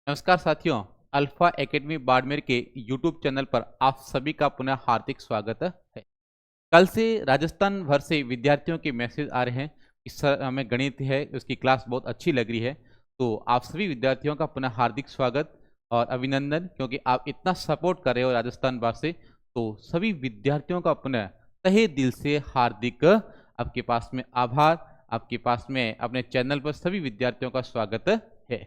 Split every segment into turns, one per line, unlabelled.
नमस्कार साथियों। Alpha academy Barmer के यूट्यूब चैनल पर आप सभी का पुनः हार्दिक स्वागत है। कल से राजस्थान भर से विद्यार्थियों के मैसेज आ रहे हैं कि सर हमें गणित है उसकी क्लास बहुत अच्छी लग रही है। तो आप सभी विद्यार्थियों का पुनः हार्दिक स्वागत और अभिनंदन, क्योंकि आप इतना सपोर्ट कर रहे हो राजस्थान भर से। तो सभी विद्यार्थियों का पुनः तहे दिल से हार्दिक आपके पास में आभार। आपके पास में अपने चैनल पर सभी विद्यार्थियों का स्वागत है।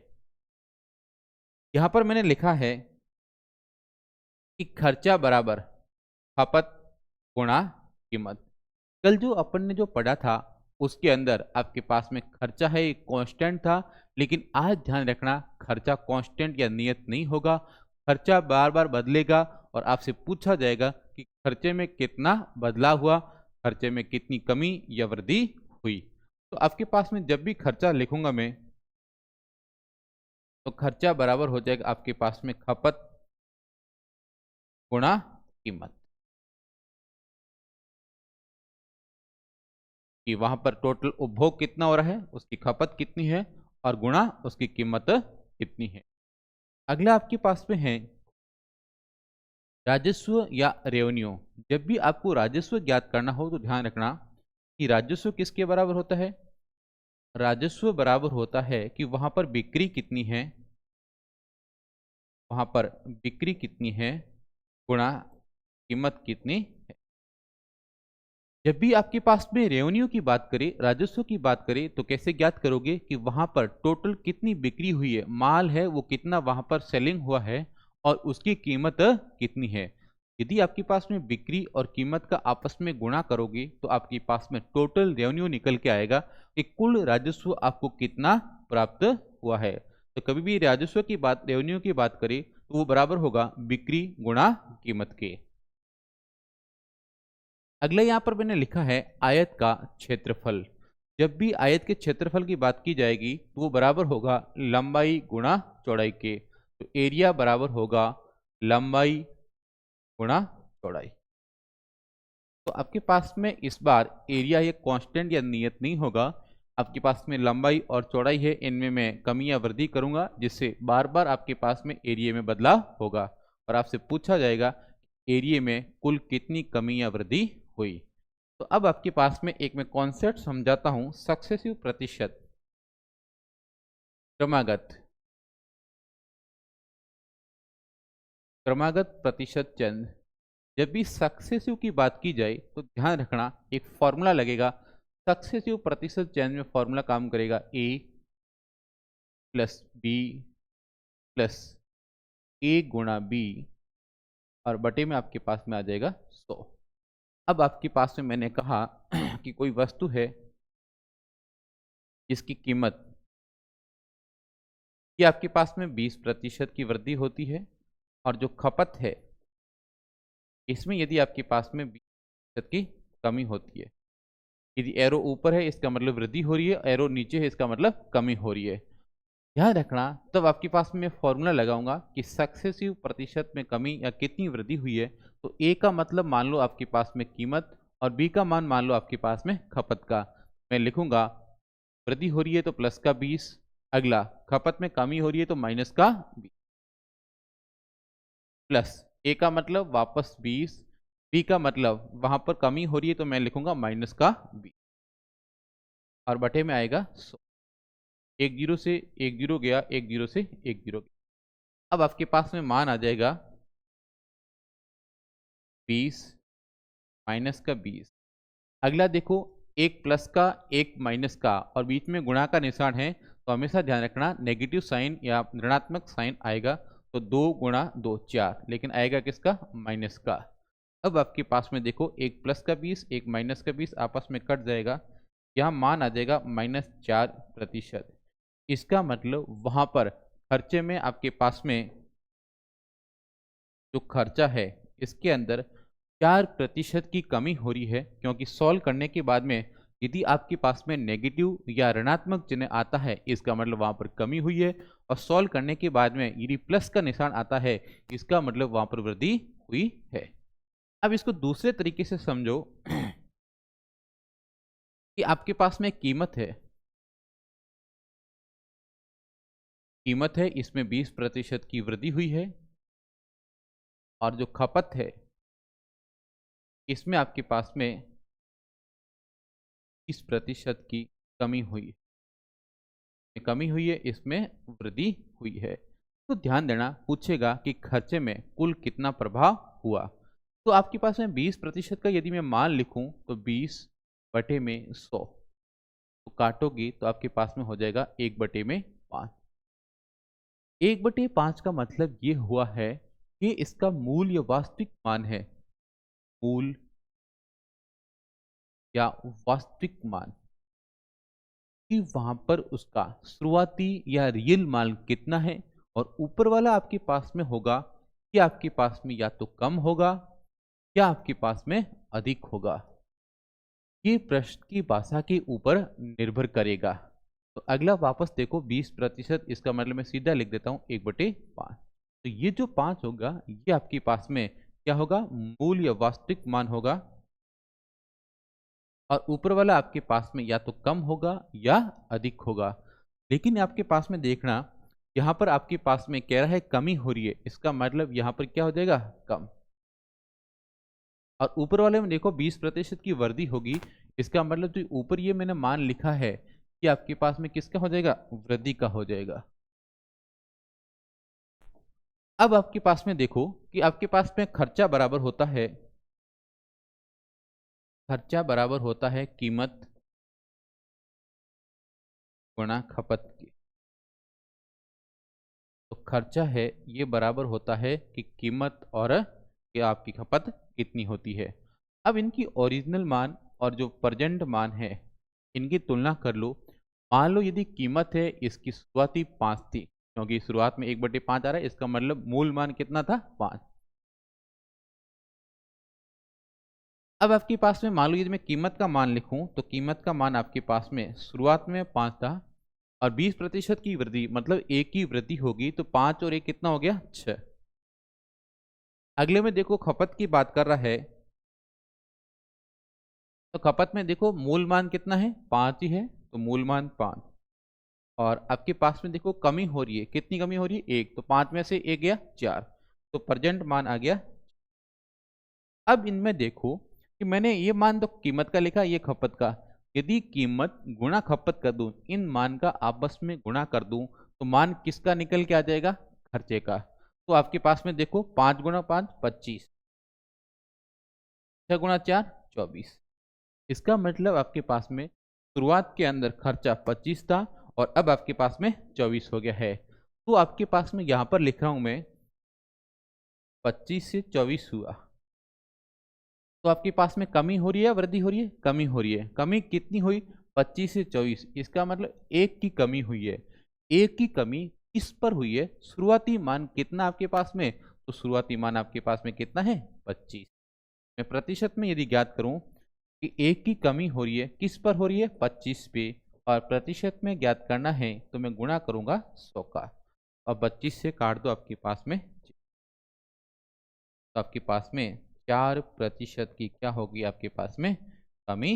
यहाँ पर मैंने लिखा है कि खर्चा बराबर खपत गुणा कीमत। कल जो अपन ने जो पढ़ा था उसके अंदर आपके पास में खर्चा है एक कांस्टेंट था, लेकिन आज ध्यान रखना खर्चा कांस्टेंट या नियत नहीं होगा। खर्चा बार बार बदलेगा और आपसे पूछा जाएगा कि खर्चे में कितना बदलाव हुआ, खर्चे में कितनी कमी या वृद्धि हुई। तो आपके पास में जब भी खर्चा लिखूंगा मैं, तो खर्चा बराबर हो जाएगा आपके पास में खपत गुणा कीमत। कि वहां पर टोटल उपभोग कितना हो रहा है, उसकी खपत कितनी है और गुणा उसकी कीमत कितनी है। अगला आपके पास में है राजस्व या रेवेन्यू। जब भी आपको राजस्व ज्ञात करना हो तो ध्यान रखना कि राजस्व किसके बराबर होता है। राजस्व बराबर होता है कि वहां पर बिक्री कितनी है, वहां पर बिक्री कितनी है गुणा कीमत कितनी है। जब भी आपके पास में रेवेन्यू की बात करें, राजस्व की बात करें, तो कैसे ज्ञात करोगे कि वहां पर टोटल कितनी बिक्री हुई है, माल है वो कितना वहां पर सेलिंग हुआ है और उसकी कीमत कितनी है। यदि आपके पास में बिक्री और कीमत का आपस में गुणा करोगे तो आपके पास में टोटल रेवेन्यू निकल के आएगा कि कुल राजस्व आपको कितना प्राप्त हुआ है। तो कभी भी राजस्व की बात, रेवेन्यू की बात करें, तो वो बराबर होगा बिक्री गुणा कीमत के। अगला यहाँ पर मैंने लिखा है आयत का क्षेत्रफल। जब भी आयत के क्षेत्रफल की बात की जाएगी तो वो बराबर होगा लंबाई गुणा चौड़ाई के। तो एरिया बराबर होगा लंबाई गुणा चौड़ाई। तो आपके पास में इस बार एरिया ये कांस्टेंट या नियत नहीं होगा। आपके पास में लंबाई और चौड़ाई है, इनमें मैं कमी या वृद्धि करूंगा जिससे बार बार आपके पास में एरिया में बदलाव होगा और आपसे पूछा जाएगा एरिया में कुल कितनी कमी या वृद्धि हुई। तो अब आपके पास में एक मैं कॉन्सेप्ट समझाता हूं, सक्सेसिव प्रतिशत, क्रमागत, क्रमागत प्रतिशत चिन्ह। जब भी सक्सेसिव की बात की जाए तो ध्यान रखना एक फॉर्मूला लगेगा। सक्सेसिव प्रतिशत चयन में फॉर्मूला काम करेगा ए प्लस बी प्लस ए गुणा बी और बटे में आपके पास में आ जाएगा 100। अब आपके पास में मैंने कहा कि कोई वस्तु है जिसकी कीमत कि आपके पास में 20% की वृद्धि होती है और जो खपत है इसमें यदि आपके पास में 20% की कमी होती है। यदि एरो ऊपर है इसका मतलब वृद्धि हो रही है, एरो नीचे है इसका मतलब कमी हो रही है। ध्यान रखना तब आपके पास में फॉर्मूला लगाऊंगा कि सक्सेसिव प्रतिशत में कमी या कितनी वृद्धि हुई है। तो ए का मतलब मान लो आपके पास में कीमत और बी का मान मान लो आपके पास में खपत का। मैं लिखूंगा वृद्धि हो रही है तो प्लस का 20, अगला खपत में कमी हो रही है तो माइनस का 20, प्लस ए का मतलब वापस 20, बी का मतलब वहां पर कमी हो रही है तो मैं लिखूंगा माइनस का 20 और बटे में आएगा 100। एक जीरो से एक जीरो गया, एक जीरो से एक जीरो गया। अब आपके पास में मान आ जाएगा 20 माइनस का 20। अगला देखो, एक प्लस का एक माइनस का और बीच में गुणा का निशान है तो हमेशा ध्यान रखना नेगेटिव साइन या ऋणात्मक साइन आएगा। तो 2 गुणा 2 4, लेकिन आएगा किसका, माइनस का। अब आपके पास में देखो एक प्लस का 20 एक माइनस का 20 आपस में कट जाएगा, यहाँ मान आ जाएगा -4%। इसका मतलब वहां पर खर्चे में आपके पास में जो खर्चा है इसके अंदर 4% की कमी हो रही है, क्योंकि सॉल्व करने के बाद में यदि आपके पास में नेगेटिव या ऋणात्मक चिन्ह आता है इसका मतलब वहां पर कमी हुई है, और सॉल्व करने के बाद में यदि प्लस का निशान आता है इसका मतलब वहां पर वृद्धि हुई है। अब इसको दूसरे तरीके से समझो कि आपके पास में कीमत है, कीमत है इसमें 20% की वृद्धि हुई है, और जो खपत है इसमें आपके पास में 20% की कमी हुई है, इसमें वृद्धि हुई है। तो ध्यान देना, पूछेगा कि खर्चे में कुल कितना प्रभाव हुआ। तो आपके पास में 20% का यदि मैं मान लिखूं तो 20/100, तो काटोगी तो आपके पास में हो जाएगा 1/5। 1/5 का मतलब ये हुआ है कि इसका मूल या वास्तविक मान है, मूल या वास्तविक मान, कि वहां पर उसका शुरुआती या रियल मान कितना है, और ऊपर वाला आपके पास में होगा कि आपके पास में या तो कम होगा या आपके पास में अधिक होगा। ये प्रश्न की भाषा के ऊपर निर्भर करेगा। तो अगला वापस देखो 20%, इसका मतलब मैं सीधा लिख देता हूं 1/5। तो ये जो 5 होगा ये आपके पास में क्या होगा, मूल या वास्तविक मान होगा, और ऊपर वाला आपके पास में या तो कम होगा या अधिक होगा। लेकिन आपके पास में देखना, यहाँ पर आपके पास में कह रहा है कमी हो रही है, इसका मतलब यहाँ पर क्या हो जाएगा, कम। और ऊपर वाले में देखो 20% की वृद्धि होगी, इसका मतलब जो ऊपर ये मैंने मान लिखा है कि आपके पास में किसका हो जाएगा, वृद्धि का हो जाएगा। अब आपके पास में देखो कि आपके पास में खर्चा बराबर होता है कीमत गुणा खपत की। तो खर्चा है ये बराबर होता है कि कीमत और कि आपकी खपत कितनी होती है। अब इनकी ओरिजिनल मान और जो प्रेजेंट मान है इनकी तुलना कर लो। मान लो यदि कीमत है इसकी शुरुआती 5 थी, क्योंकि शुरुआत में 1/5 आ रहा है, इसका मतलब मूल मान कितना था, 5। अब आपके पास में मान लो यदि मैं कीमत का मान लिखूं तो कीमत का मान आपके पास में शुरुआत में 5 था, और 20% की वृद्धि मतलब एक की वृद्धि होगी, तो 5 और 1 कितना हो गया, 6। अगले में देखो खपत की बात कर रहा है, तो खपत में देखो मूल मान कितना है, 5 ही है, तो मूल मान 5। और आपके पास में देखो कमी हो रही है, कितनी कमी हो रही है, 1, तो 5 में से 1 गया 4, तो प्रेजेंट मान आ गया। अब इनमें देखो कि मैंने ये मान तो कीमत का लिखा, ये खपत का। यदि कीमत गुणा खपत कर दूं, इन मान का आपस में गुणा कर दूं, तो मान किसका निकल के आ जाएगा, खर्चे का। तो आपके पास में देखो 5 × 5 25, 6 × 4 24। इसका मतलब आपके पास में शुरुआत के अंदर खर्चा 25 था, और अब आपके पास में 24 हो गया है। तो आपके पास में यहाँ पर लिख रहा हूं मैं 25 से 24 हुआ, तो आपके पास में कमी हो रही है, वृद्धि हो रही है, कमी हो रही है। कमी कितनी हुई, 25 से 24, इसका मतलब 1 की कमी हुई है। 1 की कमी किस पर हुई है, शुरुआती मान कितना आपके पास में, तो शुरुआती मान आपके पास में कितना है, 25। मैं प्रतिशत में यदि ज्ञात करूं कि 1 की कमी हो रही है, किस पर हो रही है, 25 पे, और प्रतिशत में ज्ञात करना है तो मैं गुणा करूंगा 100 का, और 25 से काट दो आपके पास में, तो आपके पास में 4% की क्या होगी, आपके पास में कमी।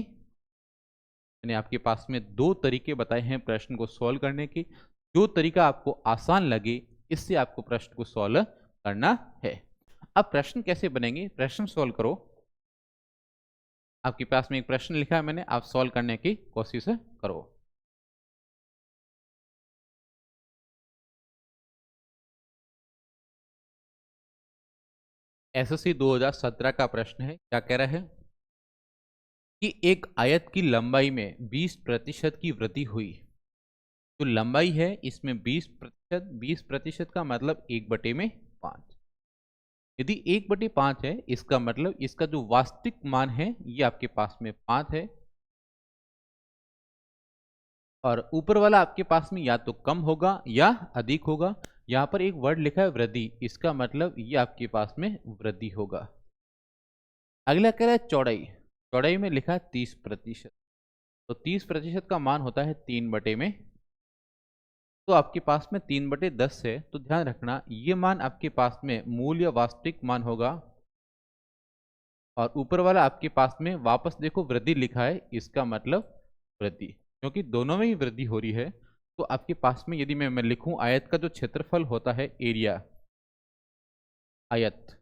मैंने आपके पास में 2 तरीके बताए हैं प्रश्न को सॉल्व करने की। जो तरीका आपको आसान लगे इससे आपको प्रश्न को सॉल्व करना है। अब प्रश्न कैसे बनेंगे, प्रश्न सॉल्व करो। आपके पास में एक प्रश्न लिखा है मैंने, आप सॉल्व करने की कोशिश करो। एसएससी 2017 का प्रश्न है, क्या कह रहा है कि एक आयत की लंबाई में 20% की वृद्धि हुई। जो लंबाई है इसमें 20%, 20% का मतलब 1/5। यदि 1/5 है, इसका मतलब इसका जो वास्तविक मान है ये आपके पास में 5 है, और ऊपर वाला आपके पास में या तो कम होगा या अधिक होगा। यहाँ पर एक वर्ड लिखा है वृद्धि, इसका मतलब ये आपके पास में वृद्धि होगा। अगला कह रहा है चौड़ाई, चौड़ाई में लिखा है 30%, तो 30% का मान होता है 3 में, तो आपके पास में 3/10 है। तो ध्यान रखना ये मान आपके पास में मूल या वास्तविक मान होगा, और ऊपर वाला आपके पास में वापस देखो वृद्धि लिखा है, इसका मतलब वृद्धि, क्योंकि दोनों में ही वृद्धि हो रही है। तो आपके पास में यदि मैं लिखूं आयत का जो क्षेत्रफल होता है एरिया, आयत,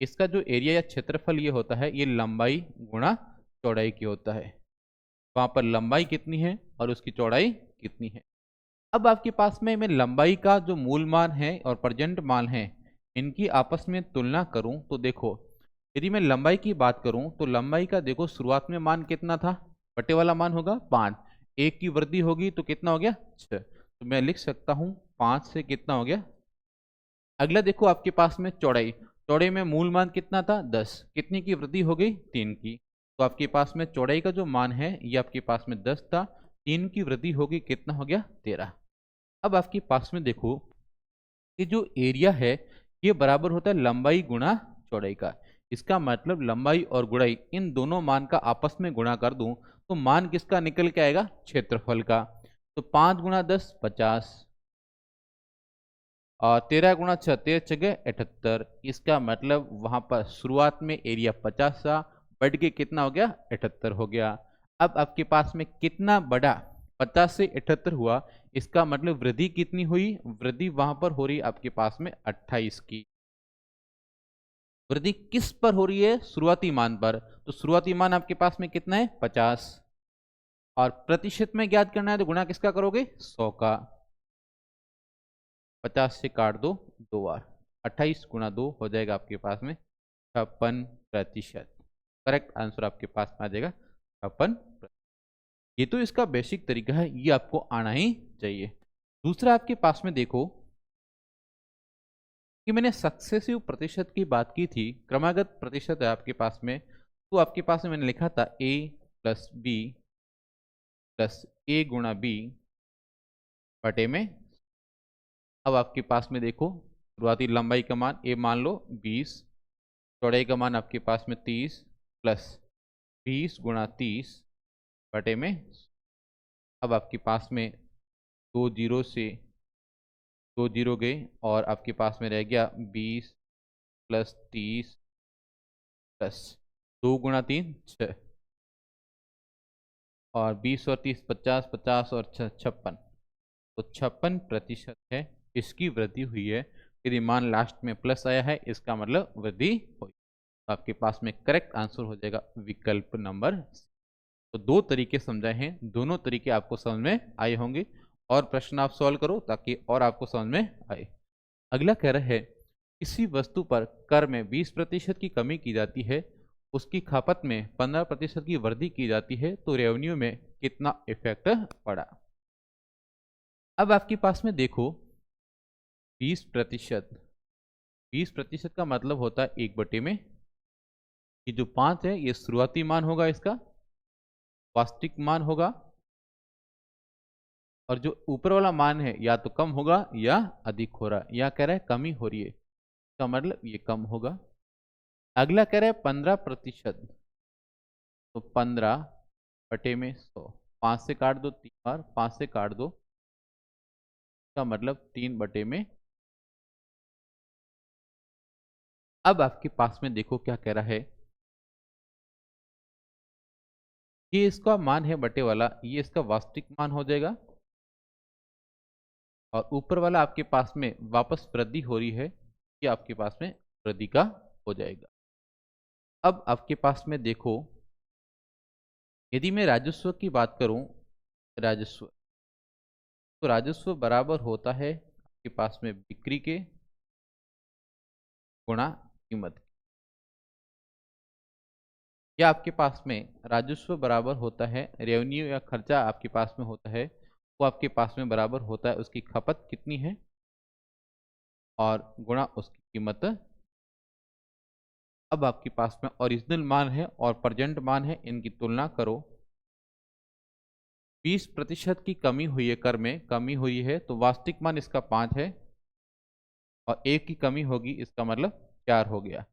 इसका जो एरिया या क्षेत्रफल ये होता है, ये लंबाई गुणा चौड़ाई की होता है। वहां पर लंबाई कितनी है और उसकी चौड़ाई कितनी है। अब आपके पास में मैं लंबाई का जो मूल मान है और प्रेजेंट मान है, इनकी आपस में तुलना करूं तो देखो, यदि मैं लंबाई की बात करूं तो लंबाई का देखो शुरुआत में मान कितना था, बटे वाला मान होगा 5, एक की वृद्धि होगी तो कितना हो गया 6, तो मैं लिख सकता हूं 5 से कितना हो गया। अगला देखो आपके पास में चौड़ाई, चौड़ाई में मूल मान कितना था 10, कितनी की वृद्धि हो गई 3 की, तो आपके पास में चौड़ाई का जो मान है ये आपके पास में 10 था, 3 की वृद्धि होगी कितना हो गया 13। अब आपके पास में देखो कि जो एरिया है ये बराबर होता है लंबाई गुणा चौड़ाई का। इसका मतलब लंबाई और गुणाई इन दोनों मान का आपस में गुणा कर दूं तो मान किसका निकल के आएगा, क्षेत्रफल का। तो 5 गुणा 10 50, और 13 गुणा 6 13 जगह 78। इसका मतलब वहां पर शुरुआत में एरिया 50 था, बढ़ के कितना हो गया 78 हो गया। अब आपके पास में कितना बड़ा 50 से 78 हुआ, इसका मतलब वृद्धि कितनी हुई, वृद्धि वहां पर हो रही है आपके पास में 28 की। वृद्धि किस पर हो रही है, शुरुआती मान पर, तो शुरुआती मान आपके पास में कितना है 50, और प्रतिशत में ज्ञात करना है तो गुणा किसका करोगे 100 का। 50 से काट दो 2 बार, 28 गुणा 2 हो जाएगा आपके पास में 56%। करेक्ट आंसर आपके पास में आ जाएगा 56%। ये तो इसका बेसिक तरीका है, ये आपको आना ही चाहिए। दूसरा आपके पास में देखो कि मैंने सक्सेसिव प्रतिशत की बात की थी, क्रमागत प्रतिशत है आपके पास में, तो आपके पास में मैंने लिखा था a प्लस बी प्लस ए गुणा बी बटे में। अब आपके पास में देखो शुरुआती लंबाई का मान ए मान लो 20, चौड़ाई का मान आपके पास में 30 प्लस 20 गुणा 30 बटे में। अब आपके पास में 2 जीरो से 2 जीरो गए और आपके पास में रह गया 20 प्लस 30 प्लस 2 गुणा 3 6, और 20 और 30 50, 50 और 56, तो 56% है इसकी वृद्धि हुई है। यदि मान लास्ट में प्लस आया है इसका मतलब वृद्धि हुई, तो आपके पास में करेक्ट आंसर हो जाएगा विकल्प नंबर। तो दो तरीके समझाए हैं, दोनों तरीके आपको समझ में आए होंगे, और प्रश्न आप सॉल्व करो ताकि और आपको समझ में आए। अगला कह रहा है किसी वस्तु पर कर में 20% की कमी की जाती है, उसकी खपत में 15% की वृद्धि की जाती है, तो रेवेन्यू में कितना इफेक्ट पड़ा। अब आपके पास में देखो 20%, 20% का मतलब होता है 1 बटे में, ये जो 5 है ये शुरुआती मान होगा, इसका वास्तविक मान होगा, और जो ऊपर वाला मान है या तो कम होगा या अधिक हो रहा है, या कह रहा है कमी हो रही है, इसका मतलब ये कम होगा। अगला कह रहा है 15%, तो 15 बटे में 100, 5 से काट दो 3 बार, 5 से काट दो, इसका मतलब 3 बटे में। अब आपके पास में देखो क्या कह रहा है, ये इसका मान है बटे वाला, ये इसका वास्तविक मान हो जाएगा, और ऊपर वाला आपके पास में वापस वृद्धि हो रही है, ये आपके पास में वृद्धि का हो जाएगा। अब आपके पास में देखो यदि मैं राजस्व की बात करूं, राजस्व, तो राजस्व बराबर होता है आपके पास में बिक्री के गुणा कीमत, या आपके पास में राजस्व बराबर होता है रेवेन्यू, या खर्चा आपके पास में होता है वो आपके पास में बराबर होता है उसकी खपत कितनी है और गुणा उसकी कीमत। अब आपके पास में ओरिजिनल मान है और प्रेजेंट मान है, इनकी तुलना करो। 20% की कमी हुई है, कर में कमी हुई है, तो वास्तविक मान इसका 5 है, और 1 की कमी होगी इसका मतलब 4 हो गया,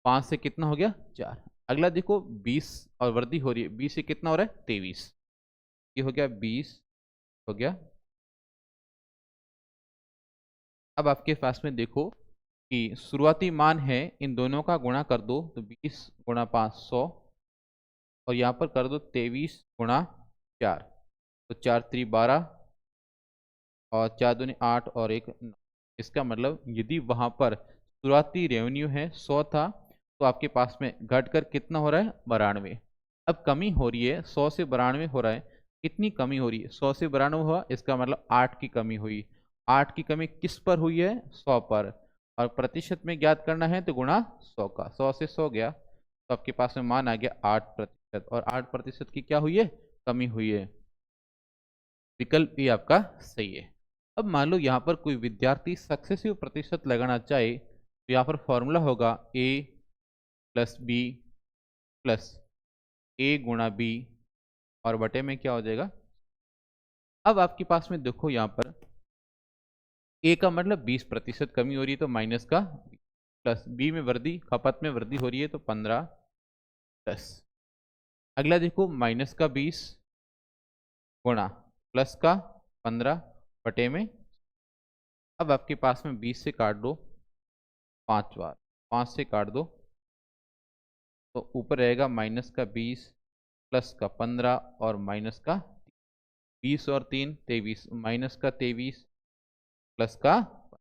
5 से कितना हो गया 4। अगला देखो 20 और वृद्धि हो रही है, 20 से कितना हो रहा है 23, ये हो गया 20 हो गया। अब आपके पास में देखो कि शुरुआती मान है, इन दोनों का गुणा कर दो तो 20 गुणा 5 100, और यहाँ पर कर दो 23 गुणा 4, तो 4 3 12 और 4 दूनी 8 और 1 9। इसका मतलब यदि वहाँ पर शुरुआती रेवेन्यू है 100 था, तो आपके पास में घटकर कितना हो रहा है 92। अब कमी हो रही है 100 से 92 हो रहा है। कितनी कमी हो रही है 100 से 92 हुआ, इसका मतलब 8 की कमी हुई। 8 की कमी किस पर हुई है 100 पर, और प्रतिशत में ज्ञात करना है तो गुणा 100 का। 100 से 100 गया तो आपके पास में मान आ गया 8%, और 8% की क्या हुई है कमी हुई है। विकल्प भी आपका सही है। अब मान लो यहाँ पर कोई विद्यार्थी सक्सेसिव प्रतिशत लगाना चाहे तो यहाँ पर फॉर्मूला होगा a प्लस बी प्लस ए गुणा बी, और बटे में क्या हो जाएगा। अब आपके पास में देखो यहाँ पर ए का मतलब 20% कमी हो रही है तो माइनस का, प्लस बी में वृद्धि, खपत में वृद्धि हो रही है तो 15 प्लस, अगला देखो माइनस का 20 गुणा प्लस का 15 बटे में। अब आपके पास में 20 से काट दो 5 बार, 5 से काट दो तो ऊपर रहेगा माइनस का 20 प्लस का 15 और माइनस का 20 और 3 23, माइनस का 23 प्लस का, तो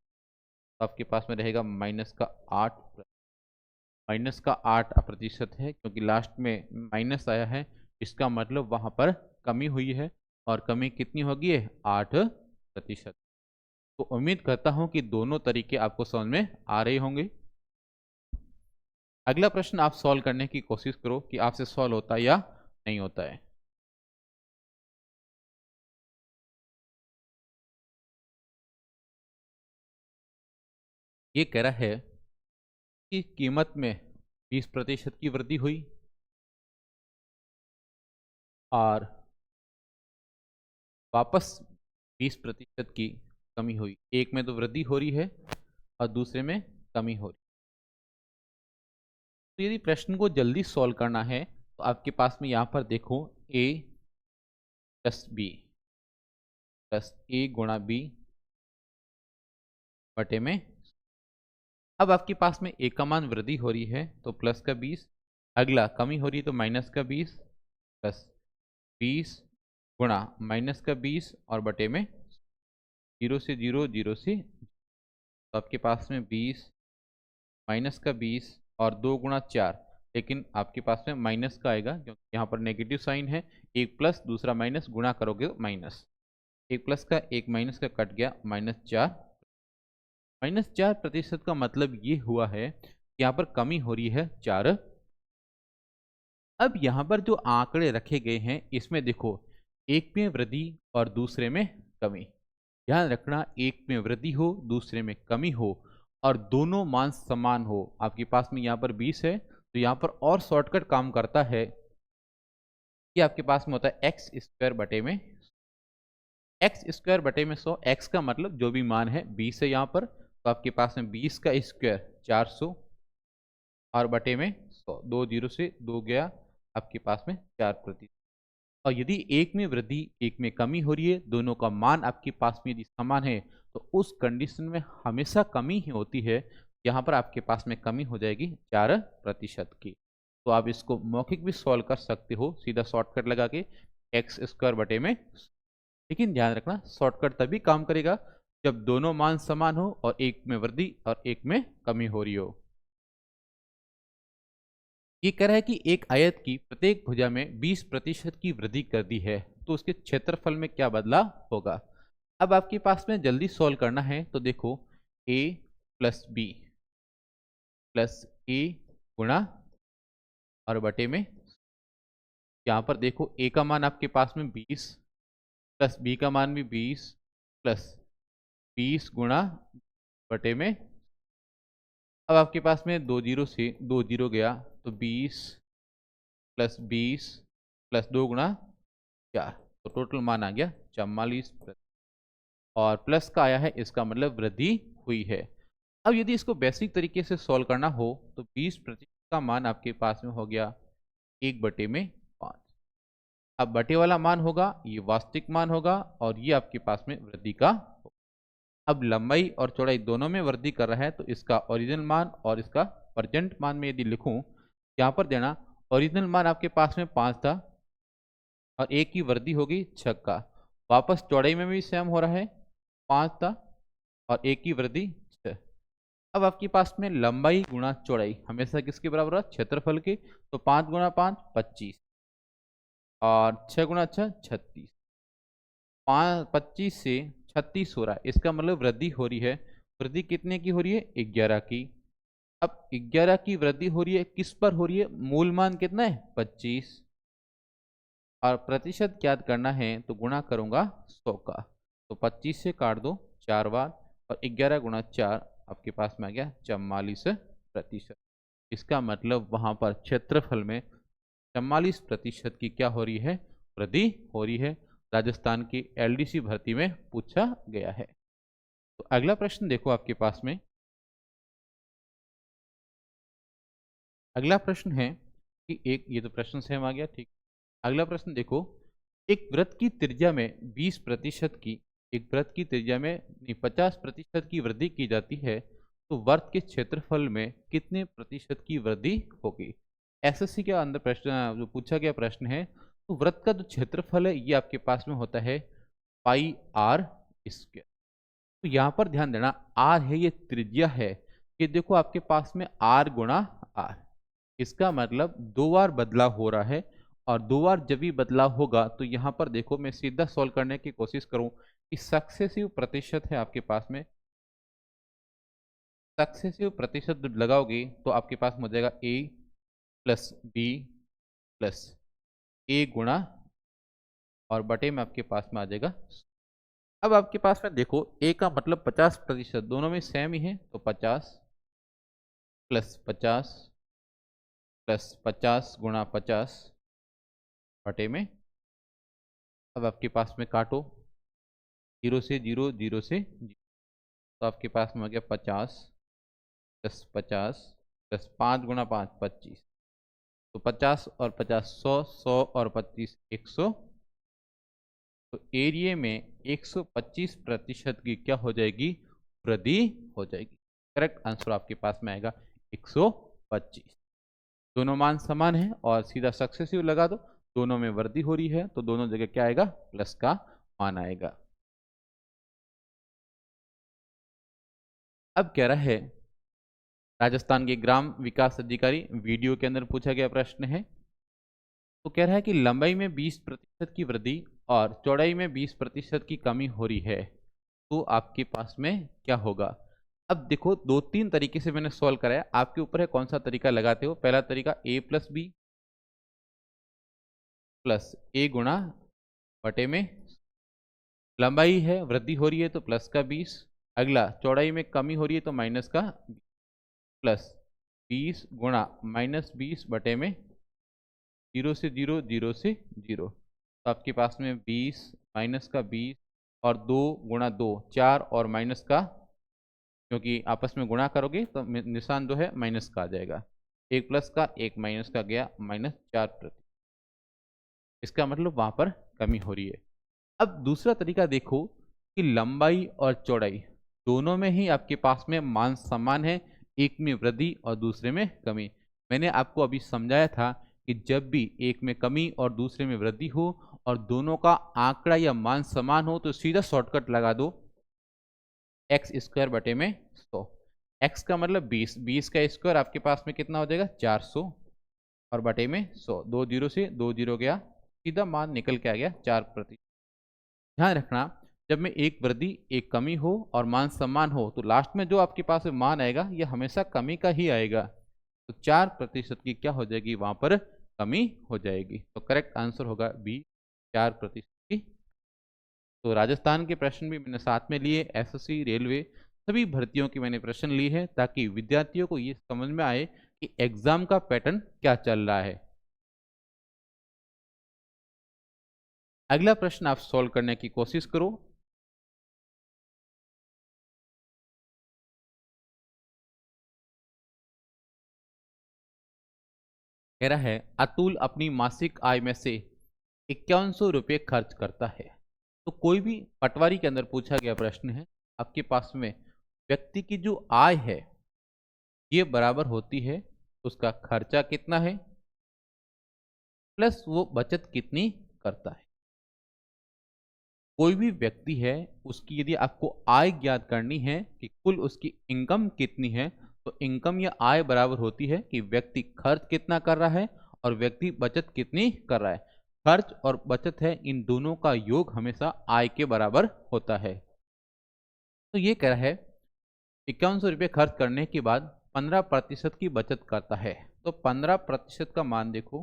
आपके पास में रहेगा माइनस का 8, माइनस का 8% है क्योंकि लास्ट में माइनस आया है, इसका मतलब वहां पर कमी हुई है, और कमी कितनी होगी 8%। तो उम्मीद करता हूं कि दोनों तरीके आपको समझ में आ रहे होंगे। अगला प्रश्न आप सॉल्व करने की कोशिश करो कि आपसे सॉल्व होता है या नहीं होता है। ये कह रहा है कि कीमत में 20% की वृद्धि हुई और वापस 20% की कमी हुई। एक में तो वृद्धि हो रही है और दूसरे में कमी हो रही है। तो यदि प्रश्न को जल्दी सॉल्व करना है तो आपके पास में यहाँ पर देखो a प्लस बी प्लस ए गुणा बी बटे में। अब आपके पास में ए का मान वृद्धि हो रही है तो प्लस का 20, अगला कमी हो रही है तो माइनस का 20 प्लस 20 गुणा माइनस का 20 और बटे में 0 से 0 0 से, तो आपके पास में 20 माइनस का 20 और 2 गुणा 4, लेकिन आपके पास में माइनस का आएगा क्योंकि यहाँ पर नेगेटिव साइन है। एक प्लस दूसरा माइनस, गुणा करोगे तो माइनस, एक प्लस का एक माइनस का कट गया, -4। -4% का मतलब ये हुआ है कि यहाँ पर कमी हो रही है 4। अब यहाँ पर जो आंकड़े रखे गए हैं इसमें देखो एक में वृद्धि और दूसरे में कमी। ध्यान रखना एक में वृद्धि हो दूसरे में कमी हो और दोनों मान समान हो। आपके पास में यहाँ पर 20 है तो यहाँ पर और शॉर्टकट काम करता है कि आपके पास में होता है एक्स स्क्वायर बटे में, एक्स स्क्वायर बटे में 100। एक्स का मतलब जो भी मान है 20 है यहाँ पर, तो आपके पास में 20 का स्क्वायर 400 और बटे में 100, 2 0 से 2 गया, आपके पास में 4%। और यदि एक में वृद्धि एक में कमी हो रही है, दोनों का मान आपके पास में यदि समान है तो उस कंडीशन में हमेशा कमी ही होती है। यहाँ पर आपके पास में कमी हो जाएगी 4% की। तो आप इसको मौखिक भी सॉल्व कर सकते हो सीधा शॉर्टकट लगा के एक्स स्क्वायर बटे में, लेकिन ध्यान रखना शॉर्टकट तभी काम करेगा जब दोनों मान समान हो और एक में वृद्धि और एक में कमी हो रही हो। ये कह रहा है कि एक आयत की प्रत्येक भुजा में 20% की वृद्धि कर दी है तो उसके क्षेत्रफल में क्या बदलाव होगा। अब आपके पास में जल्दी सॉल्व करना है तो देखो a प्लस बी प्लस ए गुणा और बटे में, यहाँ पर देखो a का मान आपके पास में 20 प्लस b का मान भी 20 प्लस 20 गुणा बटे में। अब आपके पास में 2 0 से 2 0 गया तो 20 प्लस 20 प्लस 2 गुणा 4, तो टोटल मान आ गया 44। और प्लस का आया है इसका मतलब वृद्धि हुई है। अब यदि इसको बेसिक तरीके से सॉल्व करना हो तो 20% का मान आपके पास में हो गया 1/5। अब बटे वाला मान होगा ये वास्तविक मान होगा और ये आपके पास में वृद्धि का होगा। अब लंबाई और चौड़ाई दोनों में वृद्धि कर रहा है तो इसका ओरिजिनल मान और इसका प्रेजेंट मान में यदि लिखूं, यहाँ पर देना ओरिजिनल मान आपके पास में 5 था और एक की वृद्धि होगी 6 का, वापस चौड़ाई में भी सेम हो रहा है, 5 था और 1 की वृद्धि 6। अब आपके पास में लंबाई गुणा चौड़ाई हमेशा किसके बराबर है? क्षेत्रफल के। तो 5 गुणा 5 25 और 6 गुणा 6 36। 25 से 36 हो रहा है, इसका मतलब वृद्धि हो रही है। वृद्धि कितने की हो रही है? 11 की। अब 11 की वृद्धि हो रही है, किस पर हो रही है? मूल मान कितना है? 25। और प्रतिशत ज्ञात करना है तो गुणा करूंगा 100 का। तो 25 से काट दो 4 बार और 11 गुणा 4 आपके पास में आ गया 44%। इसका मतलब वहां पर क्षेत्रफल में 44% की क्या हो रही है? वृद्धि हो रही है। राजस्थान की एलडीसी भर्ती में पूछा गया है। तो अगला प्रश्न देखो आपके पास में। अगला प्रश्न है कि एक, ये तो प्रश्न सेम आ गया, ठीक। अगला प्रश्न देखो, एक वृत्त की त्रिज्या में 20% की, एक वृत्त की त्रिज्या में 50% की वृद्धि की जाती है तो वृत्त के क्षेत्रफल में कितने प्रतिशत की वृद्धि होगी? एसएससी के अंदर प्रश्न जो पूछा गया प्रश्न है, तो वृत्त का जो क्षेत्रफल है ये आपके पास में होता है पाई आर स्क्वायर। तो यहाँ पर ध्यान देना, आर है ये त्रिज्या है। ये देखो आपके पास में आर गुणा आर, इसका मतलब 2 बार बदलाव हो रहा है। और 2 बार जब भी बदलाव होगा तो यहाँ पर देखो मैं सीधा सॉल्व करने की कोशिश करूं कि सक्सेसिव प्रतिशत है आपके पास में, सक्सेसिव प्रतिशत लगाओगे तो आपके पास हो जाएगा ए प्लस बी प्लस ए गुणा और बटे में आपके पास में आ जाएगा। अब आपके पास में देखो ए का मतलब 50%, दोनों में सेम ही है, तो 50 प्लस 50 प्लस 50 गुणा 50 बटे में। अब आपके पास में काटो, 0 से 0, 0 से 0, तो आपके पास में हो गया 50 प्लस 50 प्लस 5 गुणा 5 25। तो 50 और 50 100, 100 और 25 100। तो एरिया में 125% की क्या हो जाएगी? वृद्धि हो जाएगी। करेक्ट आंसर आपके पास में आएगा 125। दोनों मान समान है और सीधा सक्सेसिव लगा दो, दोनों में वृद्धि हो रही है तो दोनों जगह क्या आएगा? प्लस का मान आएगा। अब कह रहा है राजस्थान के ग्राम विकास अधिकारी, वीडियो के अंदर पूछा गया प्रश्न है। तो कह रहा है कि लंबाई में 20% की वृद्धि और चौड़ाई में 20% की कमी हो रही है तो आपके पास में क्या होगा? अब देखो 2-3 तरीके से मैंने सॉल्व कराया, आपके ऊपर है कौन सा तरीका लगाते हो। पहला तरीका ए प्लस बी प्लस ए गुणा बटे में, लंबाई है वृद्धि हो रही है तो प्लस का 20। अगला चौड़ाई में कमी हो रही है तो माइनस का प्लस 20 गुणा -20 बटे में 0 से 0, 0 से 0। तो आपके पास में 20 माइनस का 20 और 2 गुणा 2 4 और माइनस का, क्योंकि आपस में गुणा करोगे तो निशान जो है माइनस का आ जाएगा। एक प्लस का एक माइनस का गया, -4%। इसका मतलब वहां पर कमी हो रही है। अब दूसरा तरीका देखो कि लंबाई और चौड़ाई दोनों में ही आपके पास में मान समान है, एक में वृद्धि और दूसरे में कमी। मैंने आपको अभी समझाया था कि जब भी एक में कमी और दूसरे में वृद्धि हो और दोनों का आंकड़ा या मान समान हो तो सीधा शॉर्टकट लगा दो, एक्स स्क्वायर बटे में 100। एक्स का मतलब 20, 20 का स्क्वायर आपके पास में कितना हो जाएगा? 400 और बटे में 100, 2 जीरो से 2 जीरो गया, सीधा मान निकल के आ गया 4%। ध्यान रखना, जब में एक वृद्धि एक कमी हो और मान समान हो तो लास्ट में जो आपके पास मान आएगा यह हमेशा कमी का ही आएगा। तो 4% की क्या हो जाएगी? वहां पर कमी हो जाएगी। तो करेक्ट आंसर होगा बी, 4% की। तो राजस्थान के प्रश्न भी मैंने साथ में लिए, एसएससी रेलवे सभी भर्तियों की मैंने प्रश्न लिए हैं ताकि विद्यार्थियों को ये समझ में आए कि एग्जाम का पैटर्न क्या चल रहा है। अगला प्रश्न आप सॉल्व करने की कोशिश करो। कह रहा है अतुल अपनी मासिक आय में से 5100 रुपये खर्च करता है। तो कोई भी पटवारी के अंदर पूछा गया प्रश्न है, आपके पास में व्यक्ति की जो आय है ये बराबर होती है उसका खर्चा कितना है प्लस वो बचत कितनी करता है। कोई भी व्यक्ति है, उसकी यदि आपको आय ज्ञात करनी है कि कुल उसकी इनकम कितनी है, तो इनकम या आय बराबर होती है कि व्यक्ति खर्च कितना कर रहा है और व्यक्ति बचत कितनी कर रहा है। खर्च और बचत है, इन दोनों का योग हमेशा आय के बराबर होता है। तो ये कह रहा है 5100 रुपये खर्च करने के बाद 15% की बचत करता है। तो 15% का मान देखो,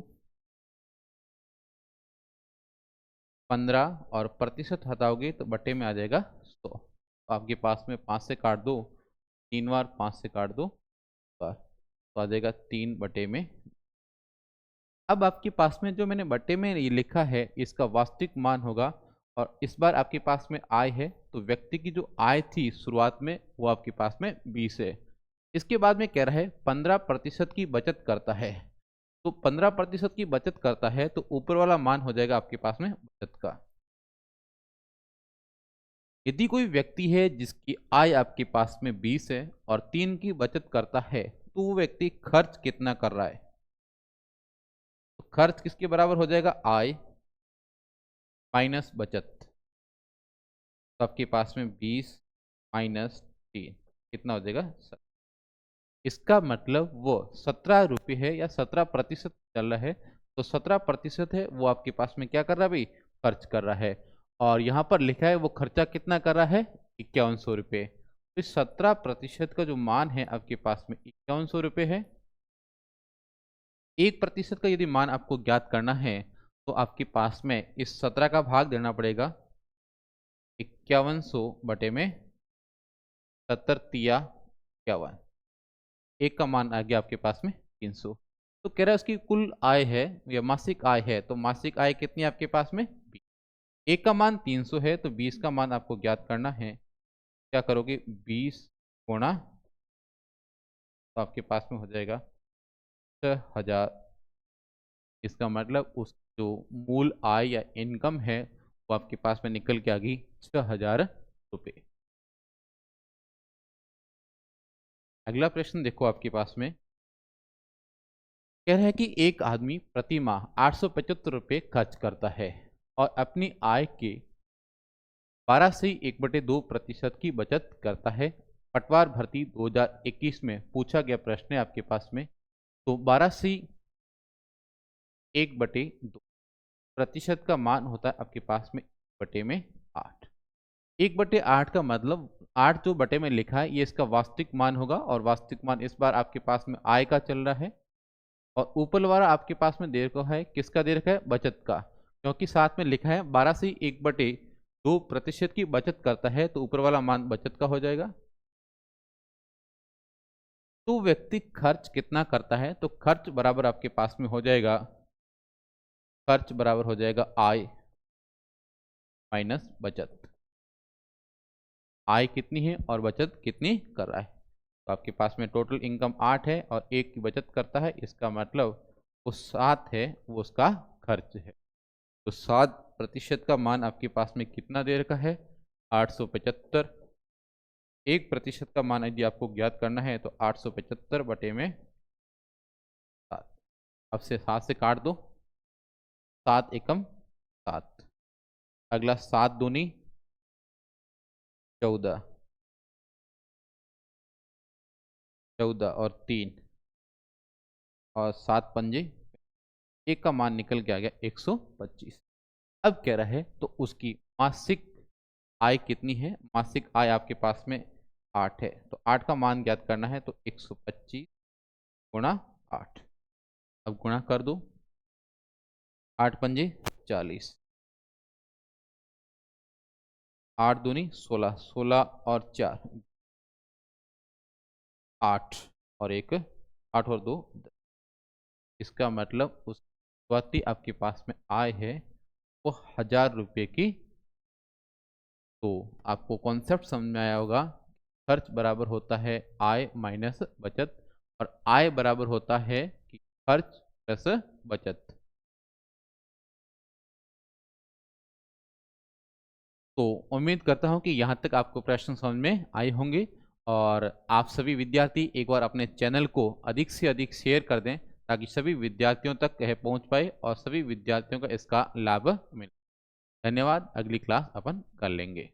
15 और प्रतिशत हटाओगे तो बटे में आ जाएगा 100। तो आपके पास में 5 से काट दो, 3 बार 5 से काट दो, तो आ जाएगा 3/में। अब आपके पास में जो मैंने बटे में ये लिखा है, इसका वास्तविक मान होगा। और इस बार आपके पास में आय है, तो व्यक्ति की जो आय थी शुरुआत में वो आपके पास में 20 है। इसके बाद में कह रहा है 15% की बचत करता है। तो 15% की बचत करता है, तो ऊपर वाला मान हो जाएगा आपके पास में बचत का। यदि कोई व्यक्ति है जिसकी आय आपके पास में 20 है और 3 की बचत करता है, तो वो व्यक्ति खर्च कितना कर रहा है? तो खर्च किसके बराबर हो जाएगा? आय माइनस बचत। तो आपके पास में 20 माइनस 3 कितना हो जाएगा? इसका मतलब वो 17 रुपये है या 17% चल रहा है। तो 17% है वो आपके पास में क्या कर रहा है भाई? खर्च कर रहा है। और यहाँ पर लिखा है वो खर्चा कितना कर रहा है? 5100 रुपये। तो इस 17% का जो मान है आपके पास में 5100 रुपये है। 1% का यदि मान आपको ज्ञात करना है, तो आपके पास में इस 17 का भाग देना पड़ेगा 5100/में 70 तिया 51। एक का मान आ गया आपके पास में 300। तो कह रहा है उसकी कुल आय है या मासिक आय है, तो मासिक आय कितनी है आपके पास में? 20। एक का मान 300 है, तो 20 का मान आपको ज्ञात करना है। क्या करोगे? 20 गुणा, तो आपके पास में हो जाएगा 6000। इसका मतलब उस जो मूल आय या इनकम है वो आपके पास में निकल के आ गई 6000 रुपये। अगला प्रश्न देखो आपके पास में, कह रहा है कि एक आदमी प्रति माह 875 रुपये खर्च करता है और अपनी आय के 12 से 1/2% की बचत करता है। पटवार भर्ती 2021 में पूछा गया प्रश्न है आपके पास में। तो 12 से 1/2% का मान होता है आपके पास में 1/8। 1/8 का मतलब 8 जो बटे में लिखा है ये इसका वास्तविक मान होगा, और वास्तविक मान इस बार आपके पास में आय का चल रहा है। और ऊपर वाला आपके पास में दे रखा है, किसका दे रखा है? बचत का। क्योंकि साथ में लिखा है 12 से 1/2% की बचत करता है, तो ऊपर वाला मान बचत का हो जाएगा। तो व्यक्ति खर्च कितना करता है? तो खर्च बराबर आपके पास में हो जाएगा, खर्च बराबर हो जाएगा आय माइनस बचत। आय कितनी है और बचत कितनी कर रहा है? तो आपके पास में टोटल इनकम 8 है और 1 की बचत करता है, इसका मतलब वो 7 है वो उसका खर्च है। तो 7% का मान आपके पास में कितना दे रखा है? 875। 1% का मान यदि आपको ज्ञात करना है, तो 875/में 7। अब से 7 से काट दो, 7 एकम 7। अगला 7 दूनी 14, 14 और 3 और 7 पंजे, एक का मान निकल के आ गया 125। अब कह रहा है तो उसकी मासिक आय कितनी है? मासिक आय आपके पास में 8 है, तो 8 का मान ज्ञात करना है, तो 125 गुणा 8। अब गुणा कर दो, 8 पंजे 40, 8 दूनी 16, 16 और 4 8 और 1 8 और 2 10। इसका मतलब उस शुरुआती आपके पास में आय है वो 1000 रुपये की। तो आपको कॉन्सेप्ट समझ में आया होगा। खर्च बराबर होता है आय माइनस बचत, और आय बराबर होता है कि खर्च प्लस बचत। तो उम्मीद करता हूं कि यहाँ तक आपको प्रश्न समझ में आए होंगे, और आप सभी विद्यार्थी एक बार अपने चैनल को अधिक से अधिक शेयर कर दें, ताकि सभी विद्यार्थियों तक यह पहुँच पाए और सभी विद्यार्थियों का इसका लाभ मिले। धन्यवाद, अगली क्लास अपन कर लेंगे।